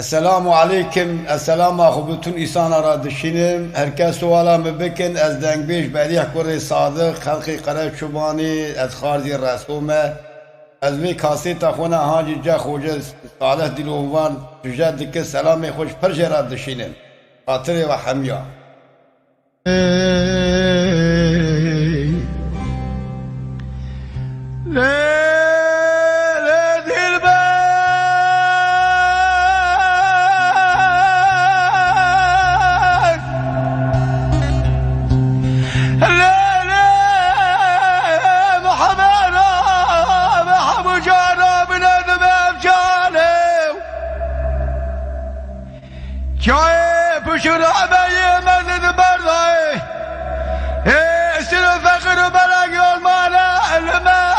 السلام علیکم. السلام خوبتون ایسان را دشینم. هرکس سوالم بکن از دنگ بیش بریح کره صادق خلقی قره چوبانی از خارجی رسومه از وی کاسی تا خونه هاجی جا خوجه صالح دیلوان جوجه دکه سلام خوش پرجه را دشینم خاطر و حمیا جای پشور عبایی مزد بردای سر فقر و برگ المانه علمه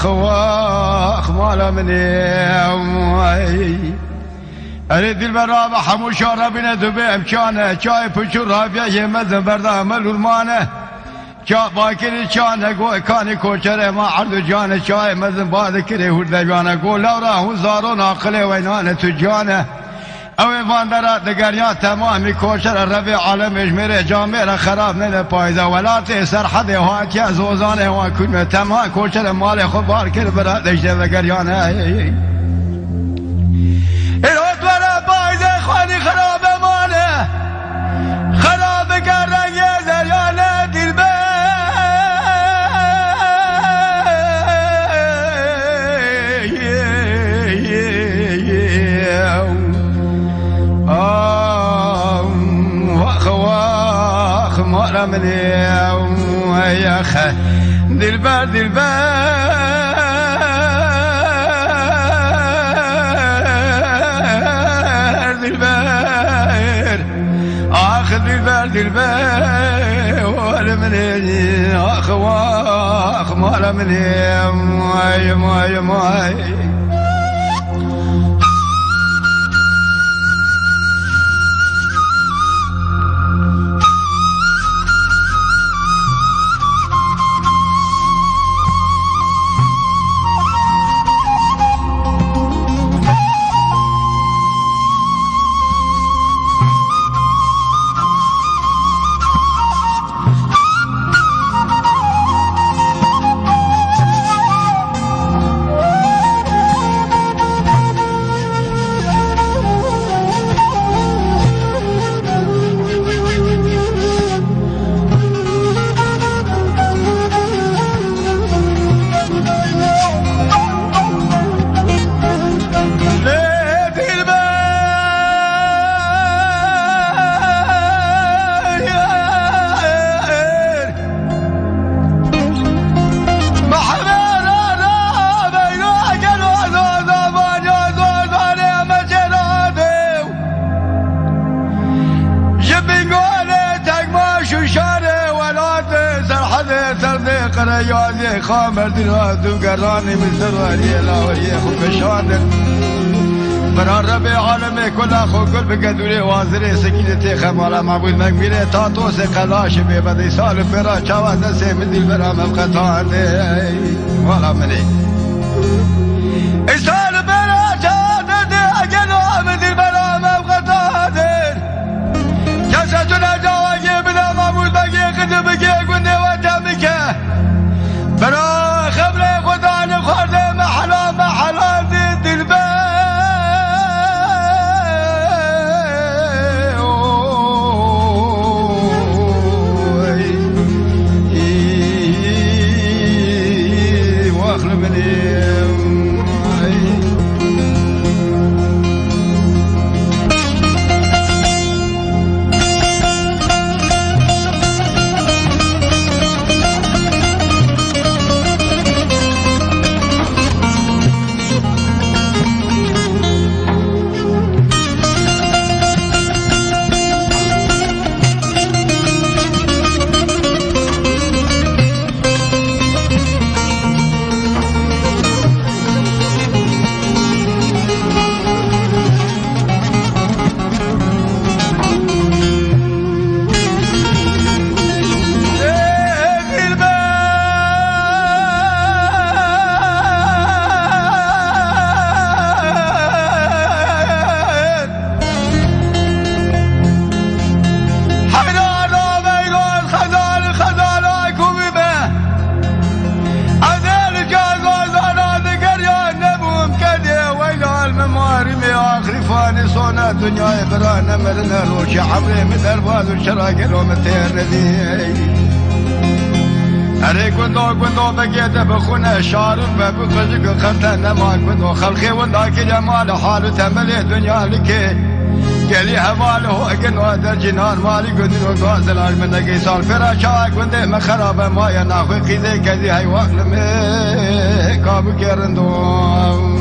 واخ مالا مني اريد البرابة حموش ربنا ذبي امكانه جاي بشور رابيه مزن بردا ملولمانه جا باكر كان قوي كان كوشره ما عرض جانه جاي مزن بعد كره هردجانه قول لو راهو زارون عقله وينانه تجانه اوی واندرات دگریات تمامی کوشر ربی عالم اجمیر جامعه خراب نده پایده ولات سرحد هاکی از وزانه و کلمه تمام کوشر مال خود بار کرد برات دجده دگریانه ایراد ورا پایده خوانی خراب مانه خراب کردن یه دریانه دلبه مني يا خي دلبر اخ دلبر ولا مني اخ مالا مني ماي قرياني خامر دلواتو قراني من سروالي لاوي خوك شادر بران ربي عالمي كل اخو كل بقدوري وازري سكينتي خمالا معبود مقبيري تاتو سقلاش بيبدي سالف برا چاوان دسي من دل برا مبقتان والا مني سالف برا چاوان دي اقلو من دل برا مبقتان كساتنا جواجي بلا معبود بقي قدبكي قلني واتمكي برا خبر خدا نخورد محلا دید دلبر واخل مني شای برانه مرنه روش عبری مدر بازو شراگل و متیر ندی اره گندو بگیده بخونه شارم و بخشق خرطه نما گندو خلقی وندا که جمال حال تملی دنیا لکه گلی حواله و اگنو در جنان مالی گندو گازل آرمندگی سال فراشا گنده مخراب مایا ناخوی قیده کدی های وقلمه کابو کرندو